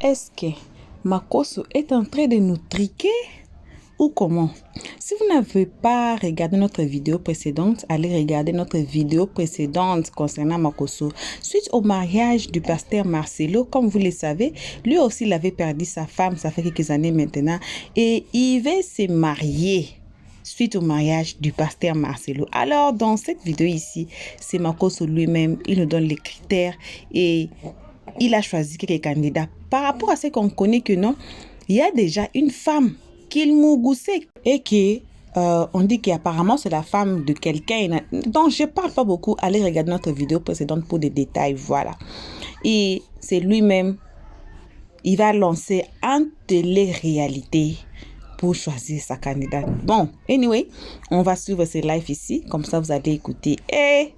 est-ce que Makosso est en train de nous triquer ou comment? Si vous n'avez pas regardé notre vidéo précédente, allez regarder notre vidéo précédente concernant Makosso. Suite au mariage du pasteur Marcelo, comme vous le savez, lui aussi il avait perdu sa femme, ça fait quelques années maintenant, et il va se marier suite au mariage du pasteur Marcelo. Alors, dans cette vidéo ici, c'est Makosso lui-même, il nous donne les critères et il a choisi quelques candidats. Par rapport à ce qu'on connaît que non, il y a déjà une femme qu'il mougousait et qui on dit qu'apparemment c'est la femme de quelqu'un. Donc je parle pas beaucoup. Allez regarder notre vidéo précédente pour des détails. Voilà. Et c'est lui-même. Il va lancer un télé-réalité pour choisir sa candidate. Bon, anyway, on va suivre ces lives ici. Comme ça, vous allez écouter. Et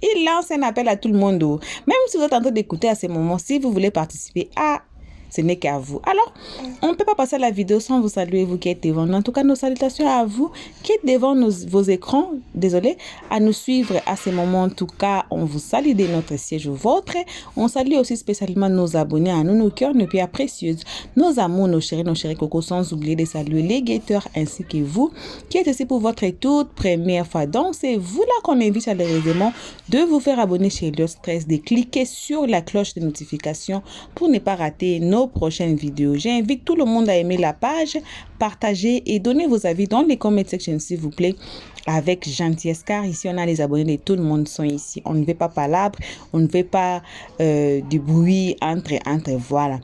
il lance un appel à tout le monde. Même si vous êtes en train d'écouter à ce moment, si vous voulez participer à... Ce n'est qu'à vous. Alors, on ne peut pas passer la vidéo sans vous saluer, vous qui êtes devant nous. En tout cas, nos salutations à vous qui êtes devant vos écrans. Désolé, à nous suivre à ce moment. En tout cas, on vous salue de notre siège au vôtre. On salue aussi spécialement nos abonnés à nous, nos cœurs, nos pierres précieuses, nos amours, nos chéris cocos, sans oublier de saluer les guetteurs ainsi que vous qui êtes ici pour votre toute première fois. Donc, c'est vous là qu'on invite chaleureusement de vous faire abonner chez Elios 13, de cliquer sur la cloche de notification pour ne pas rater nos prochaines vidéos. J'invite tout le monde à aimer la page, partager et donner vos avis dans les comment section s'il vous plaît avec gentillesse car ici on a les abonnés et tout le monde sont ici. On ne veut pas palabres, on ne veut pas du bruit entre voilà.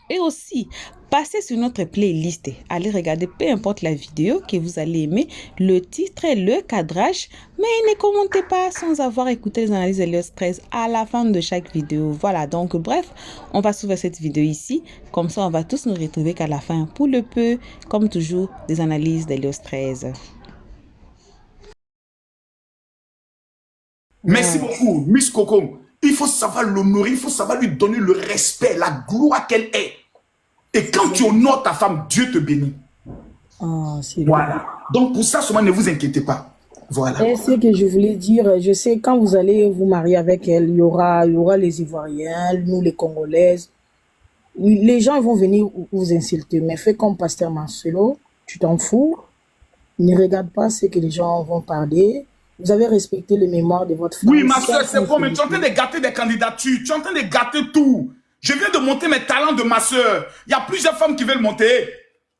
Et aussi, passez sur notre playlist. Allez regarder peu importe la vidéo que vous allez aimer, le titre, le cadrage. Mais ne commentez pas sans avoir écouté les analyses d'Elios 13 à la fin de chaque vidéo. Voilà, donc bref, on va suivre cette vidéo ici. Comme ça, on va tous nous retrouver qu'à la fin, pour le peu, comme toujours, des analyses d'Elios 13. Merci beaucoup, Miss Coco. Il faut savoir l'honorer, il faut savoir lui donner le respect, la gloire qu'elle est. Et quand tu honores ta femme, Dieu te bénit. Oh, voilà. Donc pour ça, seulement ne vous inquiétez pas. Voilà. Et ce que je voulais dire, je sais quand vous allez vous marier avec elle, il y aura les Ivoiriens, nous les Congolaises. Les gens vont venir vous insulter, mais fais comme Pasteur Marcelo, tu t'en fous. Ne regarde pas ce que les gens vont parler. Vous avez respecté le mémoire de votre femme. Oui, ma soeur, c'est bon, mais tu es en train de gâter des candidatures. Tu es en train de gâter tout. Je viens de monter mes talents de ma soeur. Il y a plusieurs femmes qui veulent monter.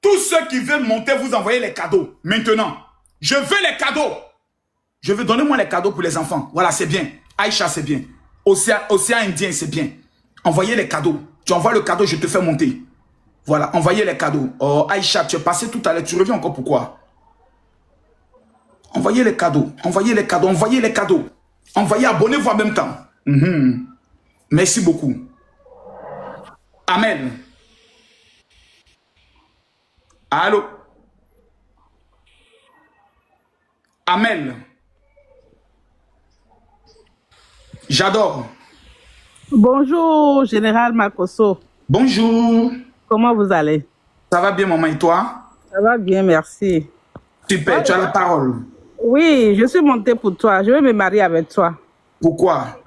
Tous ceux qui veulent monter, vous envoyez les cadeaux. Maintenant, je veux les cadeaux. Je veux donner moi les cadeaux pour les enfants. Voilà, c'est bien. Aïcha, c'est bien. Océan Indien, c'est bien. Envoyez les cadeaux. Tu envoies le cadeau, je te fais monter. Voilà, envoyez les cadeaux. Oh, Aïcha, tu es passé tout à l'heure. Tu reviens encore pourquoi? Envoyez les cadeaux, envoyez les cadeaux, envoyez les cadeaux. Envoyez, abonnez-vous en même temps. Merci beaucoup. Amen. Allô? Amen. J'adore. Bonjour, Général Makosso. Bonjour. Comment vous allez? Ça va bien, maman, et toi? Ça va bien, merci. Super, tu as la parole. Oui, je suis montée pour toi. Je veux me marier avec toi. Pourquoi?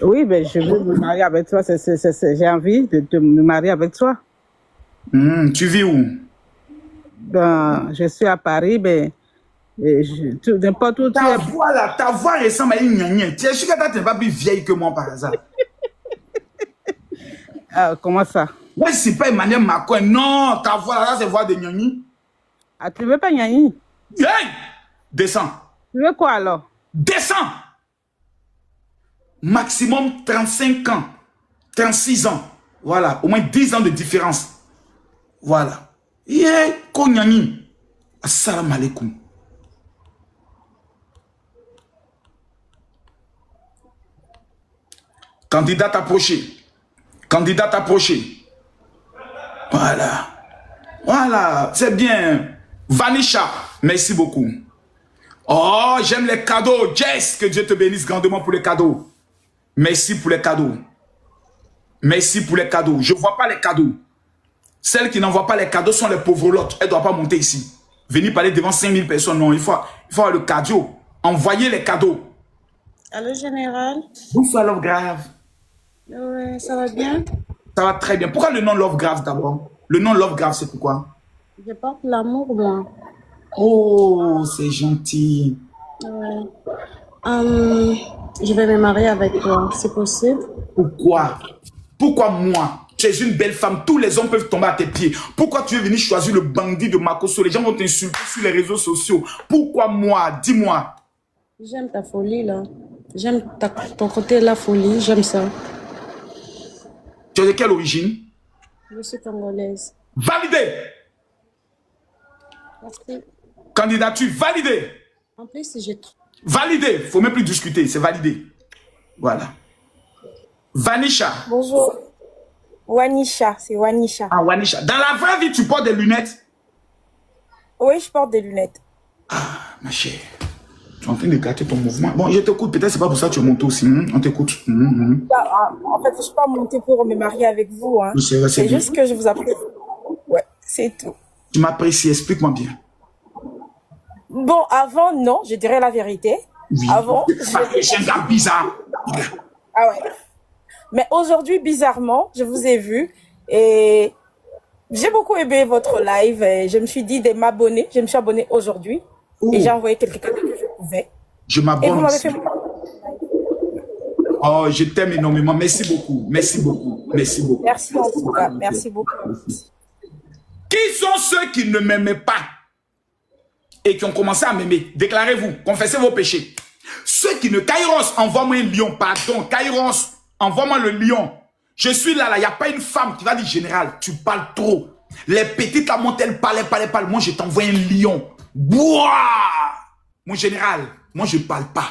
Oui, ben, je veux me marier avec toi. J'ai envie de me marier avec toi. Tu vis où? Ben, je suis à Paris, mais n'importe où. Ta voix ressemble à une gnagnette. Tu es sûr que tu n'es pas plus vieille que moi par hasard? Comment ça? Moi, je ne suis pas Emmanuel Macron. Non, ta voix là, c'est voix de gnagni. Ah, tu veux pas gnagni? Hey! Descends. Tu veux quoi alors? Descends. Maximum 35 ans. 36 ans. Voilà. Au moins 10 ans de différence. Voilà. Yeah, Konyani. Assalamu alaikum. Candidate approchée. Candidate approchée. Voilà. Voilà. C'est bien. Vanisha. Merci beaucoup. Oh, j'aime les cadeaux. Jess, que Dieu te bénisse grandement pour les cadeaux. Merci pour les cadeaux. Merci pour les cadeaux. Je ne vois pas les cadeaux. Celles qui n'envoient pas les cadeaux sont les pauvres lottes. Elles ne doivent pas monter ici. Venir parler devant 5000 personnes. Non, il faut avoir le cadeau. Envoyez les cadeaux. Allô, Général? Bonsoir, love grave. Ouais, ça va bien? Ça va très bien. Pourquoi le nom Love Grave d'abord? Le nom Love Grave, c'est pourquoi? Je porte l'amour, moi. Oh, c'est gentil. Ouais. Je vais me marier avec toi, c'est possible? Pourquoi? Pourquoi moi? Tu es une belle femme, tous les hommes peuvent tomber à tes pieds. Pourquoi tu es venu choisir le bandit de Makosso? Les gens vont t'insulter sur les réseaux sociaux. Pourquoi moi? Dis-moi. J'aime ta folie, là. J'aime ton côté, la folie, j'aime ça. Tu es de quelle origine? Je suis congolaise. Validé. Merci. Candidature validée. En plus, j'ai... Validé. Il ne faut même plus discuter, c'est validé. Voilà. Vanisha. Bonjour. Wanisha, c'est Wanisha. Ah, Wanisha. Dans la vraie vie, tu portes des lunettes? Oui, je porte des lunettes. Ah, ma chère. Tu es en train de gâter ton mouvement. Bon, je t'écoute. Peut-être c'est pas pour ça que tu es monté aussi. On t'écoute. En fait, je ne suis pas montée pour me marier avec vous. Hein. C'est juste que je vous apprécie. Ouais, c'est tout. Tu m'apprécies. Explique-moi bien. Bon, avant, non, je dirais la vérité. Oui. Avant, C'est un gars bizarre. Ah ouais. Mais aujourd'hui, bizarrement, je vous ai vu et j'ai beaucoup aimé votre live. Et je me suis dit de m'abonner. Je me suis abonnée aujourd'hui et j'ai envoyé quelques cadeaux que je pouvais. Je Et vous m'abonne. m'avez fait... Oh, je t'aime énormément. Merci beaucoup. Merci beaucoup. Merci beaucoup. Merci en tout cas. Merci beaucoup. Qui sont ceux qui ne m'aimaient pas et qui ont commencé à m'aimer? Déclarez-vous. Confessez vos péchés. Ceux qui ne... Kairos, envoie-moi un lion. Pardon. Kairos, envoie-moi le lion. Je suis là. Il n'y a pas une femme qui va dire, général, tu parles trop. Les petites là, montent, elles parlent. Moi, je t'envoie un lion. Bouah! Mon général, moi, je ne parle pas.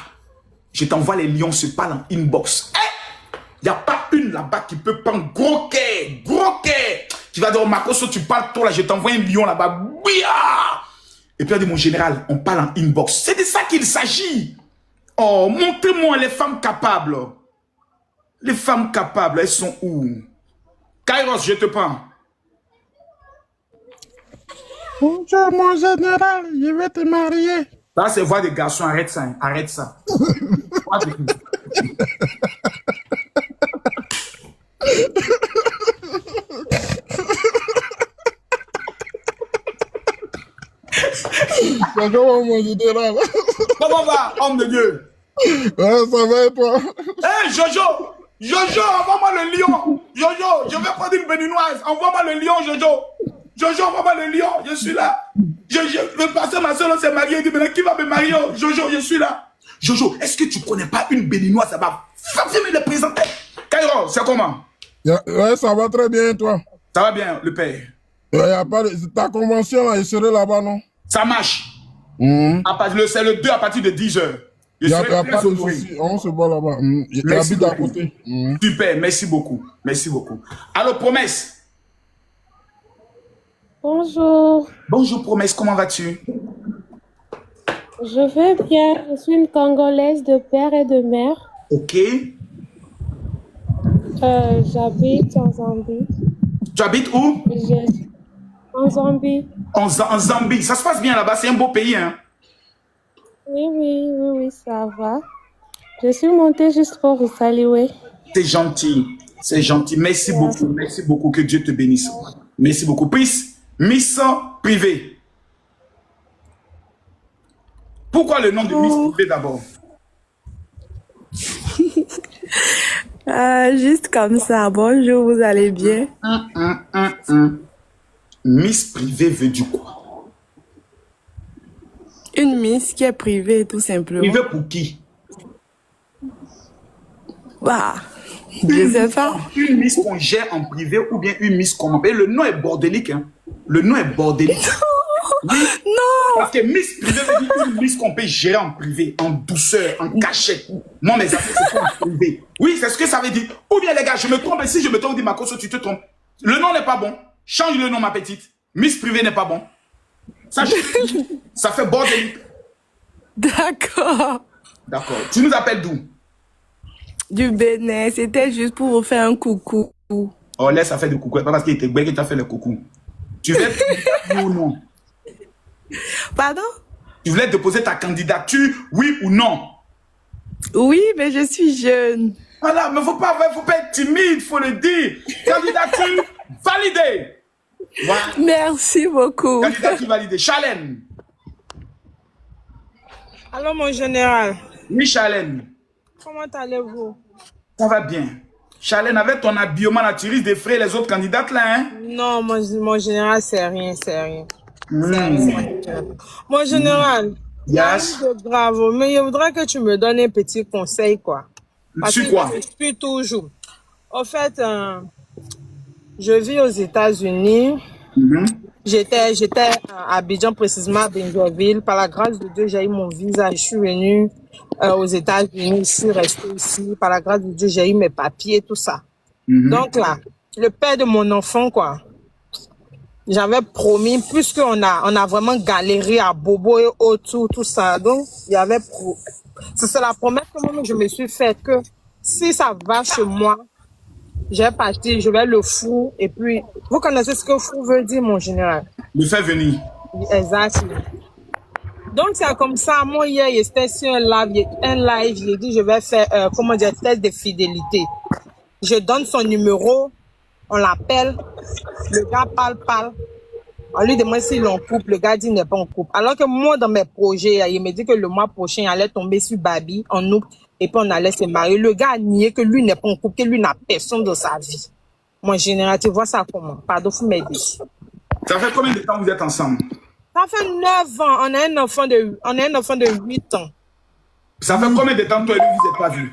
Je t'envoie les lions, se parlent en inbox. Il n'y a pas une là-bas qui peut prendre gros quai. Qui va dire, Makosso, tu parles trop là, je t'envoie un lion là-bas. Bouah! Et puis, elle dit, mon général, on parle en inbox. C'est de ça qu'il s'agit. Oh, montrez-moi les femmes capables. Les femmes capables, elles sont où? Kairos, je te prends. Bonjour, mon général, je vais te marier. Là, c'est voix des garçons, arrête ça, hein. Arrête ça. C'est comment, mon général? Comment va, homme de Dieu? Ouais, ça va et toi? Hé, Jojo! Jojo, envoie-moi le lion! Jojo, je vais prendre une béninoise. Envoie-moi le lion, Jojo! Jojo, envoie-moi le lion, je suis là. Je veux passer ma soeur, s'est mariée. Elle dit, maintenant, qui va me marier? Jojo, je suis là. Jojo, est-ce que tu ne connais pas une béninoise? Ça va me le présenter. Cairo, c'est comment? Ouais, ça va très bien, toi? Ça va bien, le père. Y a pas de... Ta convention, là, il serait là-bas, non? Ça marche. C'est le 2 à partir de 10h. Il n'y a pas de souci. On se voit là-bas. J'habite à côté. Super, merci beaucoup. Merci beaucoup. Alors, Promesse. Bonjour. Bonjour, Promesse, comment vas-tu? Je vais bien. Je suis une Congolaise de père et de mère. Ok. J'habite en Zambie. Tu habites où? En Zambie. En Zambie. Ça se passe bien là-bas, c'est un beau pays, hein? Oui, ça va. Je suis montée juste pour vous saluer. C'est gentil. C'est gentil. Merci beaucoup. Merci beaucoup. Que Dieu te bénisse. Merci beaucoup. Miss Privé. Pourquoi le nom de Miss Privé d'abord? Juste comme ça. Bonjour, vous allez bien? Miss Privé veut du quoi? Une miss qui est privée, tout simplement. Privé pour qui? Bah, je sais pas. Une miss qu'on gère en privé ou bien une miss qu'on appelle. Le nom est bordélique, hein? Le nom est bordélique. Oui. Non! Parce que Miss Privé veut dire une miss qu'on peut gérer en privé, en douceur, en cachette. Moi, mes affaires, c'est pas en privé. Oui, c'est ce que ça veut dire. Ou bien, les gars, je me trompe. Si je me trompe, dis Makosso, tu te trompes. Le nom n'est pas bon. Change le nom, ma petite. Miss Privé n'est pas bon. Ça fait bordélique. D'accord. D'accord. Tu nous appelles d'où? Du Bénin. C'était juste pour vous faire un coucou. Oh, laisse ça faire de coucou. Pas parce qu'il était bête que tu as fait le coucou. Tu veux être ou non? Pardon? Tu voulais déposer ta candidature, oui ou non? Oui, mais je suis jeune. Voilà, mais faut pas être timide, faut le dire. Candidature validée. Voilà. Merci beaucoup. Candidature validée. Chalène. Alors, mon général, Oui, Chalène. comment allez-vous? Ça va bien. Chalène, avec ton habillement là, tu risques d'effrayer les autres candidates là, hein? Non, mon général, c'est rien, c'est rien. C'est rien. Mon général, il y a Yes. rien de grave, mais je voudrais que tu me donnes un petit conseil, quoi. Parce Sur que quoi? je suis toujours. En fait, je vis aux États-Unis. J'étais à Abidjan, précisément à Benjoville. Par la grâce de Dieu, j'ai eu mon visa. Je suis venue aux États-Unis. Je suis restée ici. Par la grâce de Dieu, j'ai eu mes papiers, tout ça. Donc là, le père de mon enfant, quoi, j'avais promis, puisqu'on a vraiment galéré à Bobo et autour, tout ça. Donc, il y avait c'est la promesse que moi, je me suis faite que si ça va chez moi, j'ai parti, je vais le fou. Et puis, vous connaissez ce que fou veut dire, mon général? Le faire venir. Exactement. Donc, c'est comme ça. Moi, hier, j'étais sur un live, j'ai dit, je vais faire, test de fidélité. Je donne son numéro, on l'appelle, le gars parle. On lui demande s'il est en couple, le gars dit qu'il n'est pas en couple. Alors que moi, dans mes projets, il me dit que le mois prochain, il allait tomber sur Babi en août et puis on allait se marier. Le gars a nié que lui n'est pas en couple, que lui n'a personne dans sa vie. Mon général, tu vois ça comment? Pardon, faut m'aider. Ça fait combien de temps vous êtes ensemble? Ça fait 9 ans. On a un enfant de 8 ans. Ça fait combien de temps toi et lui vous n'êtes pas vus?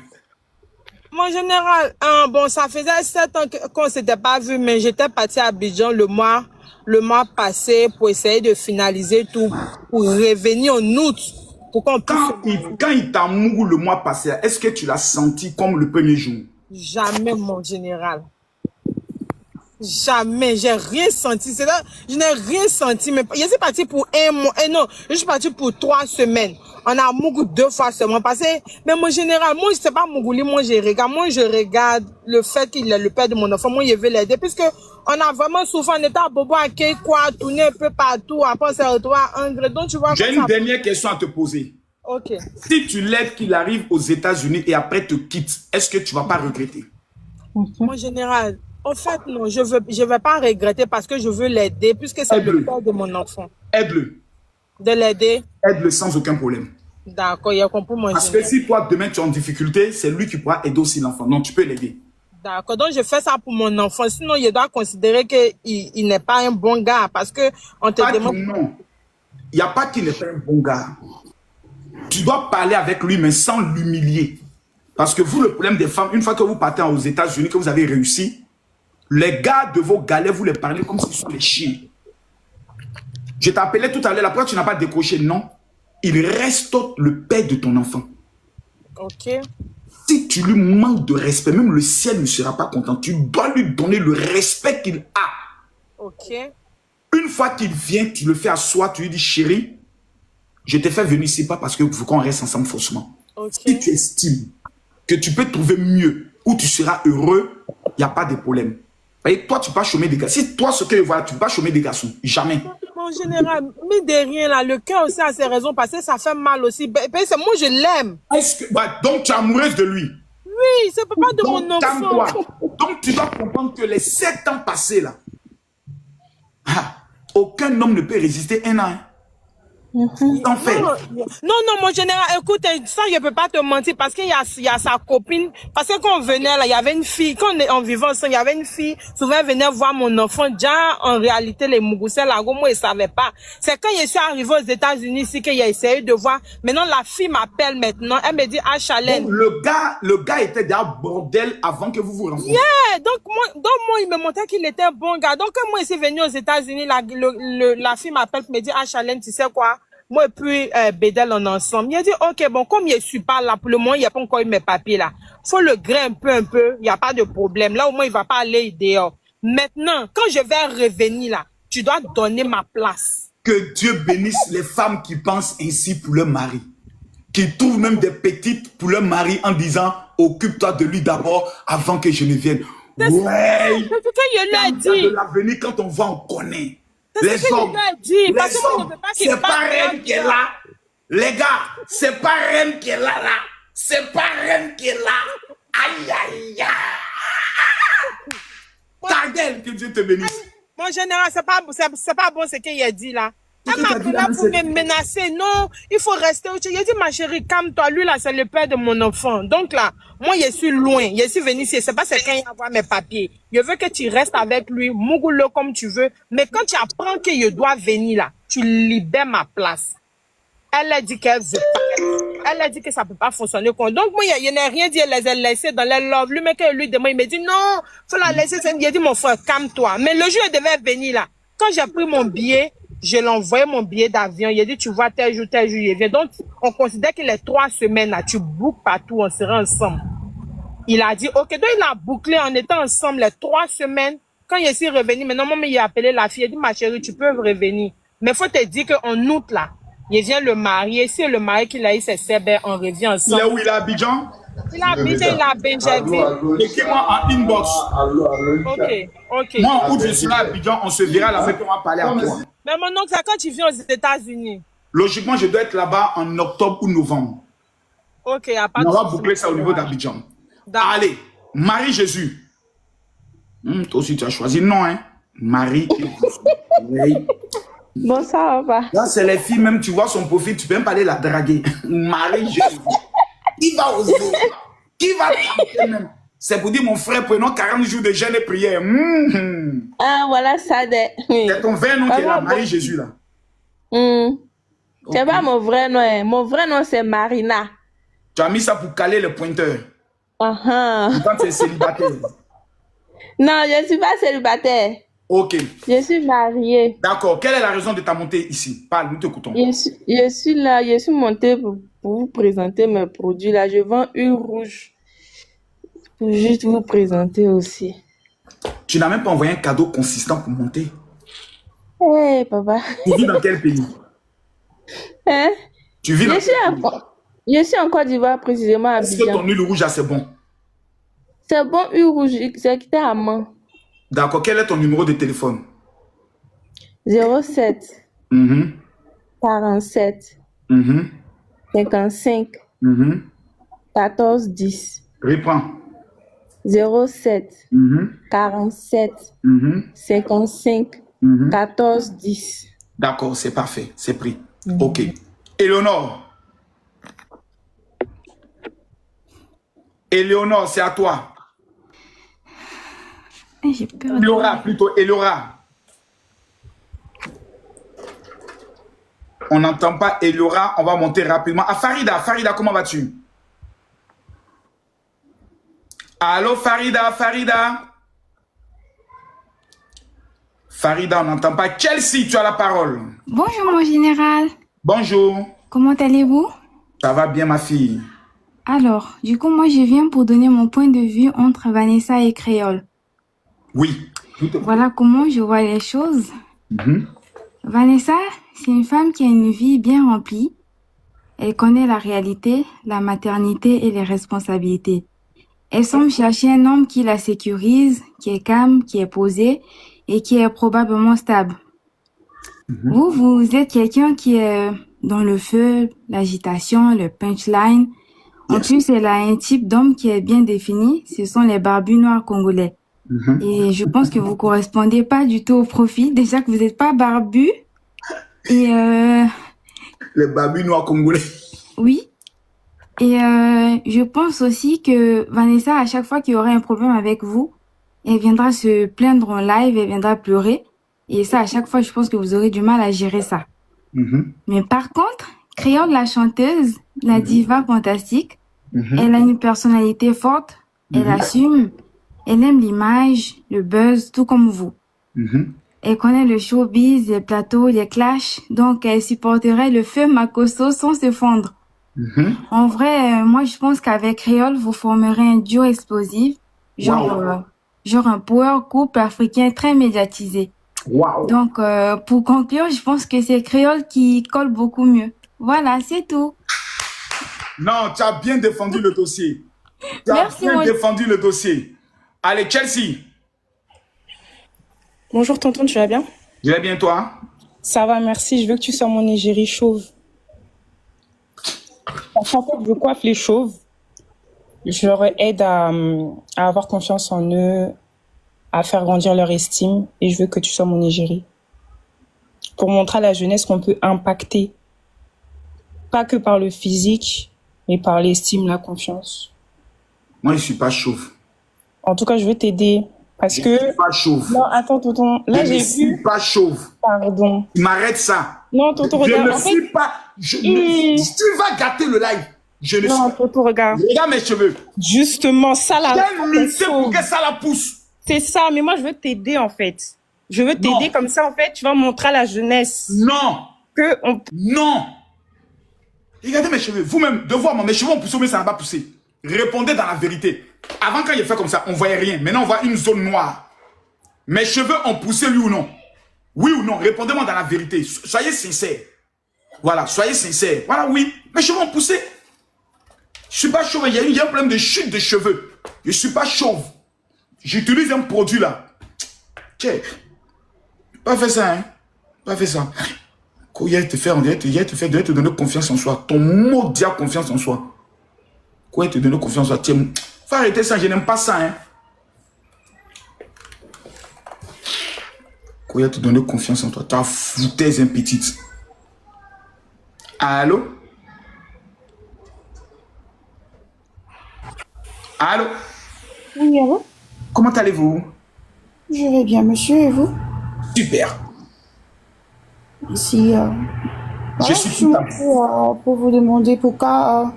Mon général, bon, ça faisait 7 ans qu'on ne s'était pas vu, mais j'étais partie à Abidjan le mois passé pour essayer de finaliser tout, pour revenir en août, pour qu'on puisse... Quand il t'a mouru le mois passé, est-ce que tu l'as senti comme le premier jour? Jamais, mon général. Jamais, j'ai rien senti. C'est là, je n'ai rien senti. Mais je suis parti pour un mois. Non, je suis parti pour 3 semaines. On a Mougou 2 fois seulement passé. Mais mon général, moi, je sais pas Mougouli, moi, je regarde le fait qu'il est le père de mon enfant. Moi, je veux l'aider. Puisque on a vraiment souffert. On était à Bobo, à quoi, tourner un peu partout. Après, on s'est retrouvé à Ingres. Donc, tu vois. J'ai une dernière question à te poser. Ok. Si tu l'aides qu'il arrive aux États-Unis et après te quitte, est-ce que tu vas pas regretter? Mon général, en fait, non, je vais pas regretter parce que je veux l'aider, puisque c'est le père de mon enfant. Aide-le. De l'aider? Aide-le sans aucun problème. D'accord, il a compris mon Parce général. que si toi, demain, tu es en difficulté, c'est lui qui pourra aider aussi l'enfant. Donc, tu peux l'aider. D'accord, donc je fais ça pour mon enfant. Sinon, il doit considérer qu'il n'est pas un bon gars parce que on te demande... Non, il n'y a pas qu'il n'est pas un bon gars. Tu dois parler avec lui, mais sans l'humilier. Parce que vous, le problème des femmes, une fois que vous partez aux États-Unis, que vous avez réussi, les gars de vos galets, vous les parlez comme s'ils sont les chiens. Je t'appelais tout à l'heure, pourquoi tu n'as pas décroché? Non. Il reste le père de ton enfant. Ok. Si tu lui manques de respect, même le ciel ne sera pas content. Tu dois lui donner le respect qu'il a. Ok. Une fois qu'il vient, tu le fais asseoir, tu lui dis, chérie, je t'ai fait venir ici pas parce que faut qu'on reste ensemble faussement. Okay. Si tu estimes que tu peux trouver mieux, où tu seras heureux, il n'y a pas de problème. Et toi, tu ne peux pas chômer des garçons. Si toi, ce que voilà, tu ne peux pas chômer des garçons. Jamais. En général, mais de rien là, le cœur aussi a ses raisons parce que ça fait mal aussi. C'est moi, je l'aime. Donc, tu es amoureuse de lui? Oui, c'est papa de mon enfant. Donc, tu dois comprendre que les 7 ans passés là, aucun homme ne peut résister un an. En fait. Non, mon général, écoute, ça, je ne peux pas te mentir parce qu'il y a sa copine. Parce que quand on venait là, il y avait une fille, quand on vivait ensemble, il y avait une fille, souvent elle venait voir mon enfant. Déjà, en réalité, les Mougoussais, là, moi, ils ne savaient pas. C'est quand je suis arrivé aux États-Unis ici qu'il a essayé de voir. Maintenant, la fille m'appelle maintenant. Elle me dit, ah, Chalène. Le gars était déjà bordel avant que vous vous rencontriez. Yeah! Donc, moi, il me montrait qu'il était un bon gars. Donc, quand moi, je suis venu aux États-Unis, la fille m'appelle et me dit, ah, Chalène, tu sais quoi? Moi et puis Bédel, on est ensemble. Il a dit, ok, bon, comme je ne suis pas là, pour le moment, il n'y a pas encore eu mes papiers là. Faut le grain un peu, il n'y a pas de problème. Là, au moins, il ne va pas aller dehors. Maintenant, quand je vais revenir là, tu dois donner ma place. Que Dieu bénisse les femmes qui pensent ainsi pour leur mari. Qui trouvent même des petites pour leur mari en disant, occupe-toi de lui d'abord avant que je ne vienne. Ouais! C'est ce que je lui ai dit. De l'avenir, quand on va, on connaît. Les hommes, c'est pas Reine qui est là. Les gars, c'est pas Reine qui est là. C'est pas Reine qui est là. Aïe, aïe, aïe. Ta gueule, que Dieu te bénisse. Mon général, c'est pas bon ce qu'il a dit là. Elle m'a appelé pour me menacer. Non, il faut rester. Il a dit, ma chérie, calme-toi. Lui là, c'est le père de mon enfant. Donc là, moi, je suis loin. Je suis venu ici. C'est pas ce qu'il y a à voir mes papiers. Je veux que tu restes avec lui. Mougoule comme tu veux. Mais quand tu apprends que je dois venir là, tu libères ma place. Elle a dit qu'elle veut pas. Elle a dit que ça peut pas fonctionner. Donc, moi, je n'ai rien dit. Elle les a laissés dans les love. Lui, mais quand lui demande, il me dit, non, faut la laisser. Il a dit, mon frère, calme-toi. Mais le jour, il devait venir là. Quand j'ai pris mon billet, je l'ai envoyé mon billet d'avion. Il a dit, tu vois, tel jour, il vient. Donc, on considère que les 3 semaines là, tu boucles partout, on sera ensemble. Il a dit, ok, donc il a bouclé en étant ensemble les 3 semaines. Quand il est revenu, maintenant, maman, il a appelé la fille. Il a dit, ma chérie, tu peux revenir. Mais faut te dire qu'en août là, il vient le marier. Si le mari qu'il a eu, c'est Sébé, on revient ensemble. Il est où? Il est à Abidjan? Il a Abidjan, il a Benjamin. Écris-moi en inbox. Ok. Moi, en août, je serai à Abidjan. On se verra là, on va parler à toi. Mais mon oncle, c'est quand tu viens aux États-Unis. Logiquement, je dois être là-bas en octobre ou novembre. Ok, à part. On va boucler ça au niveau d'Abidjan. Allez, Marie Jésus. Toi aussi, tu as choisi non, hein? Marie Jésus. Bonsoir, papa. Là, c'est les filles, même, tu vois son profil, tu peux même pas aller la draguer. Marie Jésus. Qui va oser? Qui va tenter même? C'est pour dire, mon frère, prenons 40 jours de jeûne et prière. Ah, voilà ça. C'est ton vrai nom qui est là, Marie Jésus, là. C'est pas mon vrai nom. Hein. Mon vrai nom, c'est Marina. Tu as mis ça pour caler le pointeur. Quand tu es célibataire. Non, je ne suis pas célibataire. Ok. Je suis mariée. D'accord. Quelle est la raison de ta montée ici? Parle, nous t'écoutons. Je suis là, je suis montée pour vous présenter mes produits. Là, je vends huile rouge. Pour juste vous présenter aussi. Tu n'as même pas envoyé un cadeau consistant pour monter? Hey, papa. Tu vis dans quel pays? Hein? Tu vis dans quel pays? Je suis en Côte d'Ivoire, précisément à Abidjan. Est-ce que ton huile rouge, c'est bon? C'est bon, huile rouge, c'est quitté à main. D'accord. Quel est ton numéro de téléphone? 07 47 55 14 10. Réponds. 07 47 55 14 10. D'accord, c'est parfait. C'est pris. Ok. Éléonore. Éléonore, c'est à toi. J'ai peur. Elora, plutôt Elora. On n'entend pas Elora, on va monter rapidement. Ah, Farida, Farida, comment vas-tu? Allô, Farida, Farida. Farida, on n'entend pas. Chelsea, tu as la parole. Bonjour, mon général. Bonjour. Comment allez-vous? Ça va bien, ma fille. Alors, du coup, moi, je viens pour donner mon point de vue entre Vanessa et Créole. Oui. Voilà comment je vois les choses. Vanessa, c'est une femme qui a une vie bien remplie. Elle connaît la réalité, la maternité et les responsabilités. Elle semble chercher un homme qui la sécurise, qui est calme, qui est posé et qui est probablement stable. Vous êtes quelqu'un qui est dans le feu, l'agitation, le punchline. En plus, elle a un type d'homme qui est bien défini. Ce sont les barbus noirs congolais. Et je pense que vous correspondez pas du tout au profil. Déjà que vous n'êtes pas barbu. Et les barbus noirs congolais. Oui. Et je pense aussi que Vanessa, à chaque fois qu'il y aura un problème avec vous, elle viendra se plaindre en live, elle viendra pleurer. Et ça, à chaque fois, je pense que vous aurez du mal à gérer ça. Mais par contre, Créole, la chanteuse, la diva fantastique, elle a une personnalité forte, elle assume, elle aime l'image, le buzz, tout comme vous. Elle connaît le showbiz, les plateaux, les clashs, donc elle supporterait le feu Makosso sans se fondre. En vrai, moi je pense qu'avec Créole, vous formerez un duo explosif, genre un power couple africain très médiatisé. Donc pour conclure, je pense que c'est Créole qui colle beaucoup mieux. Voilà, c'est tout. Non, tu as bien défendu le dossier. Tu as bien défendu le dossier. Allez, Chelsea. Bonjour tonton, tu vas bien? Je vais bien, toi? Ça va, merci. Je veux que tu sois mon égérie chauve. En fait, je coiffe les chauves. Je leur aide à avoir confiance en eux, à faire grandir leur estime, et je veux que tu sois mon égérie. Pour montrer à la jeunesse qu'on peut impacter, pas que par le physique, mais par l'estime, la confiance. Moi, je suis pas chauve. En tout cas, je veux t'aider. Parce Je que... suis pas chauve. Non, attends, tonton. Là, Je ne j'ai suis vu... pas chauve. Pardon. M'arrête ça. Non, tonton, Je regarde. ne En fait, suis pas... Tu vas gâter le live. Je ne non, suis... tonton, regarde. Regarde mes cheveux. Justement, ça, là. J'ai lutté pour que ça la pousse. C'est ça, mais moi, je veux t'aider, en fait. Je veux t'aider comme ça, en fait, tu vas montrer à la jeunesse. Non. Que on... Non. Regardez mes cheveux. Vous-même, de voir, mes cheveux ont poussé, mais ça n'a pas poussé. Répondez dans la vérité. Avant, quand il fait comme ça, on ne voyait rien. Maintenant, on voit une zone noire. Mes cheveux ont poussé, oui ou non? Oui ou non? Répondez-moi dans la vérité. Soyez sincères. Voilà, soyez sincères. Voilà, oui. Mes cheveux ont poussé. Je ne suis pas chauve. Il y a un problème de chute de cheveux. Je ne suis pas chauve. J'utilise un produit là. Tiens. Pas fait ça, hein. Pas fait ça. Quand il te fait, on dirait te te donner confiance en soi. Ton mot dit confiance en soi. Quand il te donne confiance en soi, tiens. Faut arrêter ça, je n'aime pas ça, hein. Quand il te donne confiance en toi, ta foutaise, hein, petite. Allô? Allô? Oui, allô? Comment allez-vous? Je vais bien, monsieur, et vous? Super. Ici, je suis tout à fait. Pour vous demander pourquoi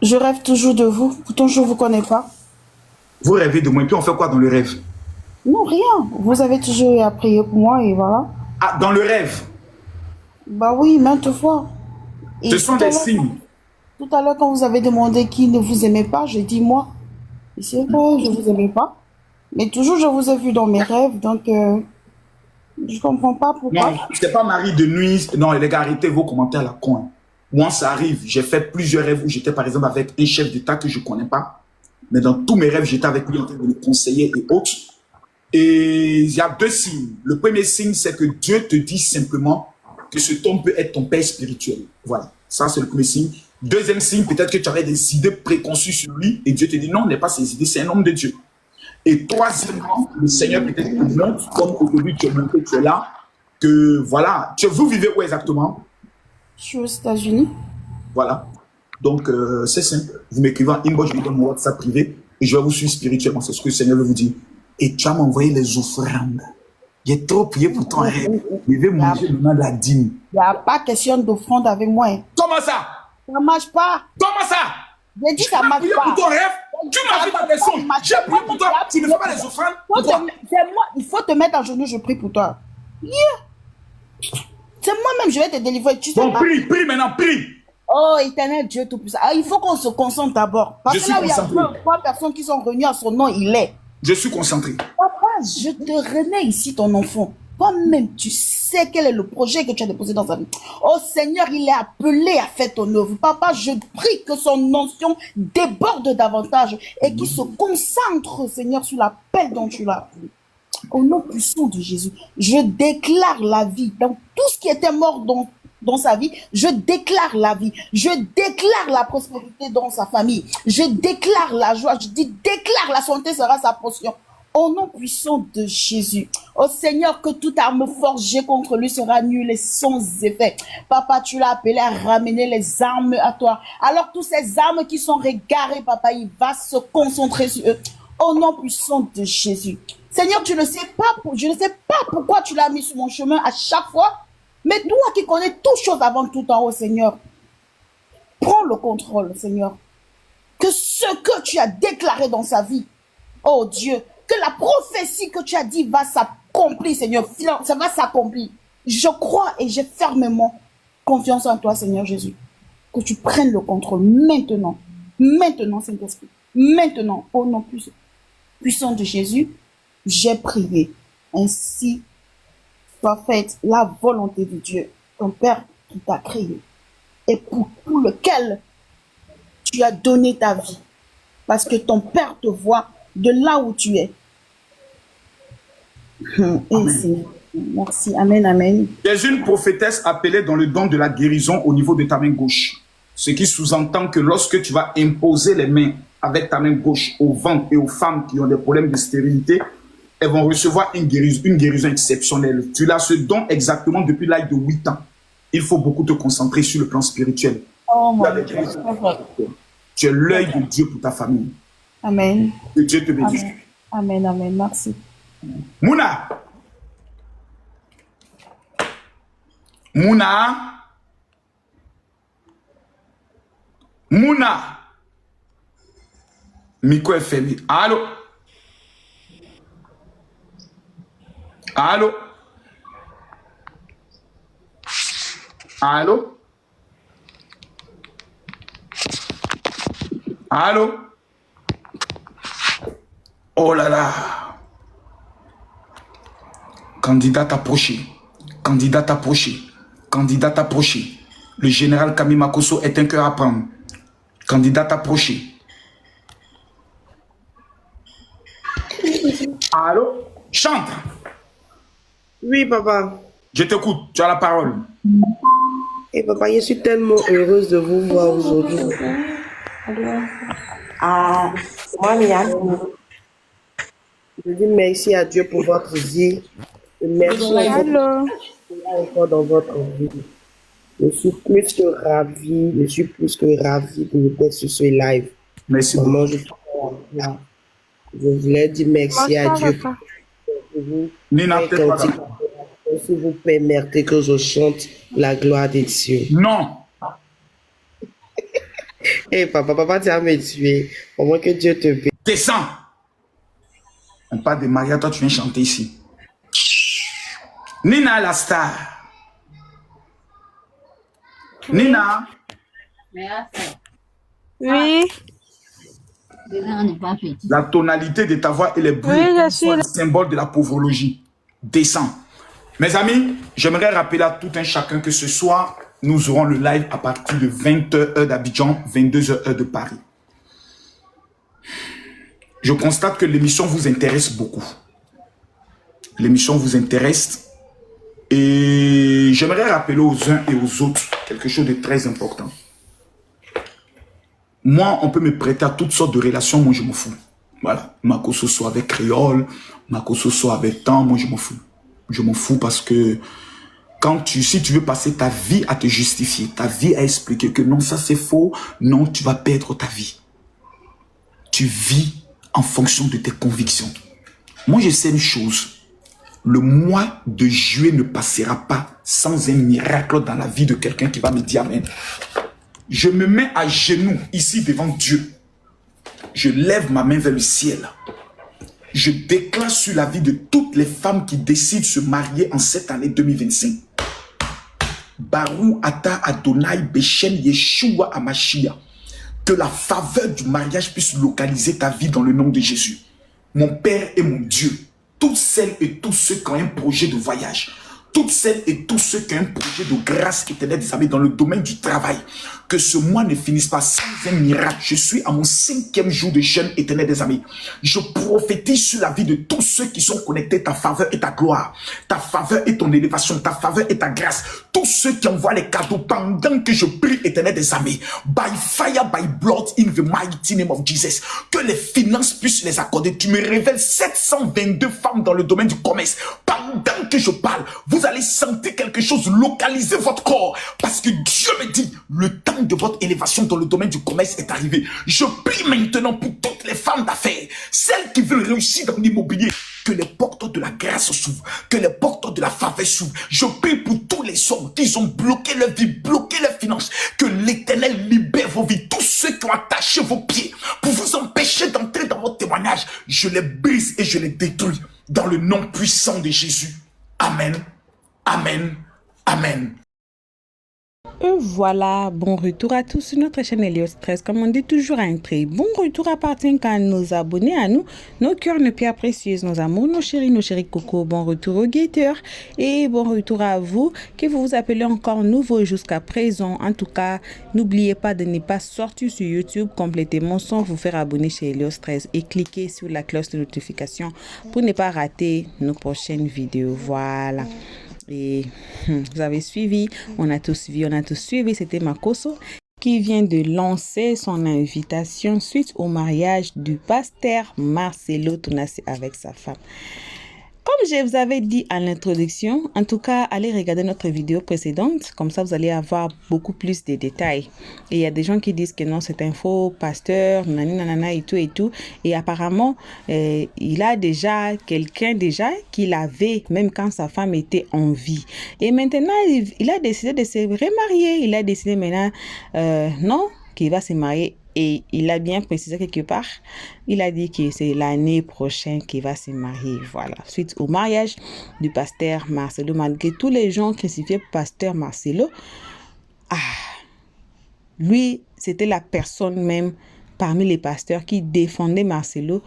je rêve toujours de vous, pourtant je ne vous connais pas. Vous rêvez de moi, et puis on fait quoi dans le rêve? Non, rien. Vous avez toujours à prier pour moi, et voilà. Ah, dans le rêve? Bah oui, maintes fois. Et ce sont des signes. Tout à l'heure, quand vous avez demandé qui ne vous aimait pas, j'ai dit moi. Et c'est vrai, je ne vous aimais pas. Mais toujours, je vous ai vu dans mes rêves, donc je ne comprends pas pourquoi. Non, c'est pas Marie de nuit. Non, les gars, arrêtez vos commentaires à la con. Moi, ça arrive. J'ai fait plusieurs rêves où j'étais, par exemple, avec un chef d'État que je ne connais pas. Mais dans tous mes rêves, j'étais avec lui en train de le conseiller et autres. Et il y a deux signes. Le premier signe, c'est que Dieu te dit simplement que cet homme peut être ton père spirituel. Voilà. Ça, c'est le premier signe. Deuxième signe, peut-être que tu avais des idées préconçues sur lui et Dieu te dit non, n'est pas ses idées, c'est un homme de Dieu. Et troisièmement, le Seigneur peut-être te montre, comme aujourd'hui tu es montré, tu es là, que voilà. Vous vivez où exactement? Je suis aux États-Unis. Voilà. Donc, c'est simple. Vous m'écrivez en inbox, je vous donne mon WhatsApp privé et je vais vous suivre spirituellement. C'est ce que le Seigneur veut vous dire. Et tu vas m'envoyer les offrandes. J'ai trop prié pour ton rêve. Je vais manger maintenant de la dîme. Il n'y a pas question d'offrande avec moi. Comment ça? Ça ne marche pas. Comment ça? J'ai dit ça ne marche pas. Pour ton rêve, tu m'as vu dans les songes. J'ai prié pour toi. Tu ne fais pas les offrandes. Il faut te mettre à genoux, je prie pour toi. Yeah. C'est moi-même, je vais te délivrer. Tu sais bon, prie maintenant, prie. Oh, éternel Dieu Tout-Puissant. Ah, il faut qu'on se concentre d'abord. Parce que là où il y a trois personnes qui sont venues à son nom, il est. Je suis concentré. Papa, je te remets ici ton enfant. Toi-même, tu sais quel est le projet que tu as déposé dans sa vie. Oh Seigneur, il est appelé à faire ton œuvre. Papa, je prie que son onction déborde davantage et qu'il se concentre, Seigneur, sur l'appel dont tu l'as appelé. Au nom puissant de Jésus, je déclare la vie dans tout ce qui était mort dans sa vie. Je déclare la vie. Je déclare la prospérité dans sa famille. Je déclare la joie. Je déclare la santé sera sa portion. Au nom puissant de Jésus. Oh Seigneur, que toute arme forgée contre lui sera nulle et sans effet. Papa, tu l'as appelé à ramener les armes à toi. Alors, toutes ces armes qui sont régarées, papa, il va se concentrer sur eux. Au nom puissant de Jésus. Seigneur, je ne sais pas pourquoi tu l'as mis sur mon chemin à chaque fois. Mais toi qui connais toutes choses avant tout en haut, Seigneur. Prends le contrôle, Seigneur. Que ce que tu as déclaré dans sa vie, oh Dieu, que la prophétie que tu as dit va s'accomplir, Seigneur. Ça va s'accomplir. Je crois et j'ai fermement confiance en toi, Seigneur Jésus. Que tu prennes le contrôle maintenant. Maintenant, Saint-Esprit. Maintenant, au nom puissant de Jésus, j'ai prié. Ainsi soit faite la volonté de Dieu, ton Père qui t'a créé et pour lequel tu as donné ta vie. Parce que ton Père te voit de là où tu es. Merci. Amen, amen. Tu es une prophétesse appelée dans le don de la guérison au niveau de ta main gauche. Ce qui sous-entend que lorsque tu vas imposer les mains avec ta main gauche au ventre et aux femmes qui ont des problèmes de stérilité, elles vont recevoir une guérison exceptionnelle. Tu l'as ce don exactement depuis l'âge de 8 ans. Il faut beaucoup te concentrer sur le plan spirituel. Oh mon Dieu. Tu es l'œil de Dieu pour ta famille. Amen. Que Dieu te bénisse. Amen, amen. Merci. Mouna. Mouna. Mouna. Micro est fermé. Allô? Allô? Allô? Allô? Oh là là! Candidate approchée. Candidate approchée. Candidate approchée. Le général Kami Makosso est un cœur à prendre. Candidate approchée. Allô? Chante! Oui, papa. Je t'écoute, tu as la parole. Et papa, je suis tellement heureuse de vous voir aujourd'hui. Ah, moi, Mian, je dis merci à Dieu pour votre vie. Et merci encore dans votre vie. Je suis plus que ravi, d'être sur ce live. Merci beaucoup. Je voulais dire merci à Dieu. Nina, si vous permettez que je chante la gloire de Dieu. Non. Hey, papa, tu vas me tuer. Au moins que Dieu te bénisse. Descends. On parle de Maria, toi tu viens chanter ici. Nina la star. Nina. Oui. La tonalité de ta voix et les bruits sont le symbole de la pauvrologie. Descends. Mes amis, j'aimerais rappeler à tout un chacun que ce soir, nous aurons le live à partir de 20h heure d'Abidjan, 22h heure de Paris. Je constate que l'émission vous intéresse beaucoup. L'émission vous intéresse et j'aimerais rappeler aux uns et aux autres quelque chose de très important. Moi, on peut me prêter à toutes sortes de relations, moi je m'en fous. Voilà, Makosso soit avec Créole, Makosso soit avec Temps, moi je m'en fous. Je m'en fous parce que si tu veux passer ta vie à te justifier, ta vie à expliquer que non, ça c'est faux, non, tu vas perdre ta vie. Tu vis en fonction de tes convictions. Moi, je sais une chose. Le mois de juillet ne passera pas sans un miracle dans la vie de quelqu'un qui va me dire Amen. Je me mets à genoux ici devant Dieu. Je lève ma main vers le ciel. Je déclare sur la vie de toutes les femmes qui décident de se marier en cette année 2025. Barou Ata Adonai Beshem Yeshua Amashia. Que la faveur du mariage puisse localiser ta vie dans le nom de Jésus. Mon Père et mon Dieu, toutes celles et tous ceux qui ont un projet de voyage, toutes celles et tous ceux qui ont un projet de grâce éternelle des amis dans le domaine du travail, que ce mois ne finisse pas sans un miracle. Je suis à mon 5e jour de jeûne éternel des amis. Je prophétise sur la vie de tous ceux qui sont connectés, ta faveur et ta gloire, ta faveur et ton élévation, ta faveur et ta grâce. Tous ceux qui envoient les cadeaux pendant que je prie éternel des amis. By fire, by blood, in the mighty name of Jesus. Que les finances puissent les accorder. Tu me révèles 722 femmes dans le domaine du commerce. Pendant que je parle, vous allez sentir quelque chose, localiser votre corps. Parce que Dieu me dit, le temps de votre élévation dans le domaine du commerce est arrivé. Je prie maintenant pour toutes les femmes d'affaires, celles qui veulent réussir dans l'immobilier, que les portes de la grâce s'ouvrent, que les portes de la faveur s'ouvrent. Je prie pour tous les hommes qui ont bloqué leur vie, bloqué leurs finances, que l'Éternel libère vos vies. Tous ceux qui ont attaché vos pieds pour vous empêcher d'entrer dans votre témoignage, je les brise et je les détruis dans le nom puissant de Jésus. Amen. Amen. Amen. Et voilà, bon retour à tous sur notre chaîne Helios 13. Comme on dit toujours, un très bon retour appartient à nos abonnés, à nous, nos cœurs, nos pierres précieuses, nos amours, nos chéris coco. Bon retour aux guetteurs et bon retour à vous que vous vous appelez encore nouveau jusqu'à présent. En tout cas, n'oubliez pas de ne pas sortir sur YouTube complètement sans vous faire abonner chez Helios 13 et cliquez sur la cloche de notification pour ne pas rater nos prochaines vidéos. Voilà. Et vous avez suivi, on a tous suivi, c'était Makosso. qui vient de lancer son invitation suite au mariage du pasteur Marcelo Tonassi avec sa femme. Comme je vous avais dit à l'introduction, en tout cas, allez regarder notre vidéo précédente, comme ça vous allez avoir beaucoup plus de détails. Et il y a des gens qui disent que non, c'est un faux pasteur, nanana et tout. Et apparemment, il a déjà quelqu'un qui l'avait, même quand sa femme était en vie. Et maintenant, il a décidé de se remarier. Il a décidé maintenant, non, qu'il va se marier. Et il a bien précisé quelque part, il a dit que c'est l'année prochaine qu'il va se marier. Voilà, suite au mariage du pasteur Marcelo, malgré tous les gens crucifiés pasteur Marcelo, lui, c'était la personne même parmi les pasteurs qui défendait Marcelo.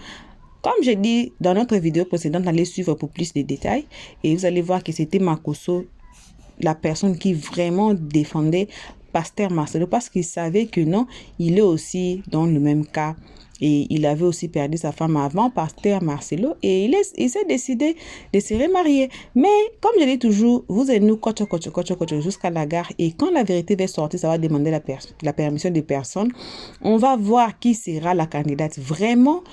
Comme j'ai dit dans notre vidéo précédente, allez suivre pour plus de détails et vous allez voir que c'était Makosso, la personne qui vraiment défendait pasteur Marcelo, parce qu'il savait que non, il est aussi dans le même cas et il avait aussi perdu sa femme avant pasteur Marcelo et il s'est décidé de se remarier. Mais comme je dis toujours, vous et nous coach jusqu'à la gare, et quand la vérité va sortir, ça va demander la permission des personnes. On va voir qui sera la candidate. Vraiment,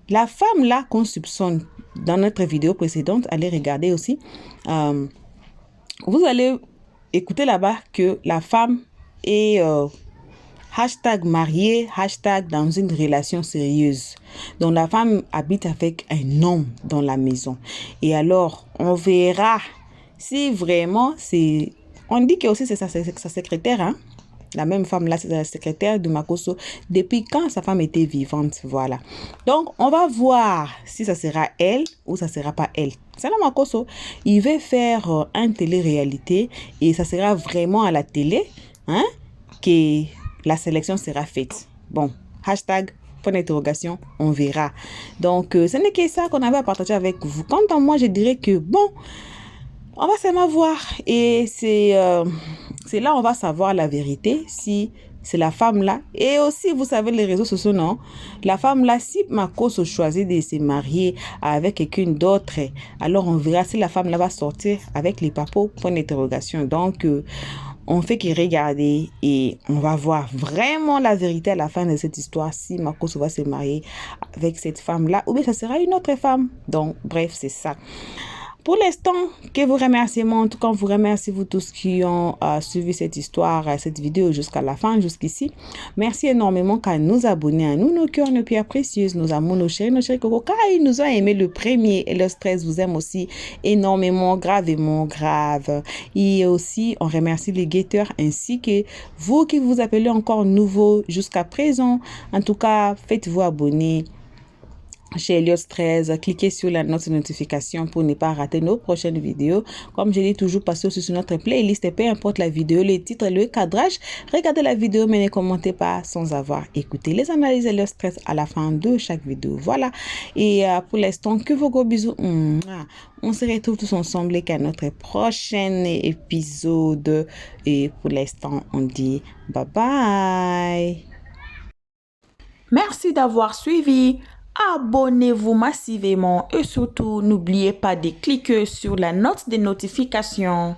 la femme là qu'on soupçonne dans notre vidéo précédente, allez regarder aussi. Vous allez écouter là-bas que la femme est hashtag mariée, hashtag dans une relation sérieuse. Donc la femme habite avec un homme dans la maison. Et alors, on verra si vraiment c'est... On dit que aussi c'est sa secrétaire, hein? La même femme là, c'est la secrétaire de Makosso depuis quand sa femme était vivante. Voilà. Donc, on va voir si ça sera elle ou ça sera pas elle. C'est là Makosso. Il va faire un télé-réalité et ça sera vraiment à la télé, hein, que la sélection sera faite. Bon, hashtag point d'interrogation, on verra. Donc, ce n'est que ça qu'on avait à partager avec vous. Quant à moi, je dirais que bon, on va seulement voir et c'est là on va savoir la vérité, si c'est la femme là. Et aussi, vous savez, les réseaux sociaux, non, la femme là, si Makosso choisit de se marier avec quelqu'un d'autre, alors on verra si la femme là va sortir avec les papos, point d'interrogation. Donc on fait que regarder et on va voir vraiment la vérité à la fin de cette histoire, si Makosso va se marier avec cette femme là ou bien ça sera une autre femme. Donc bref, c'est ça. Pour l'instant, que vous remerciez, moi, en tout cas, vous remercie vous tous qui ont suivi cette histoire, cette vidéo jusqu'à la fin, jusqu'ici. Merci énormément qu'à nous abonner à nous, nos cœurs, nos pierres précieuses, nos amours, nos chéris coco, car ils nous ont aimé le premier et le stress vous aime aussi énormément, gravement, grave. Et aussi, on remercie les guetteurs ainsi que vous qui vous appelez encore nouveau jusqu'à présent. En tout cas, faites-vous abonner chez Elios 13, cliquez sur la note de notification pour ne pas rater nos prochaines vidéos. Comme je dis toujours, passez aussi sur notre playlist et peu importe la vidéo, le titre, le cadrage, regardez la vidéo mais ne commentez pas sans avoir écouté les analyses Elios 13 à la fin de chaque vidéo. Voilà, et pour l'instant, que vos gros bisous. On se retrouve tous ensemble qu'à notre prochain épisode. Et pour l'instant, on dit bye bye. Merci d'avoir suivi. Abonnez-vous massivement et surtout n'oubliez pas de cliquer sur la note de notification.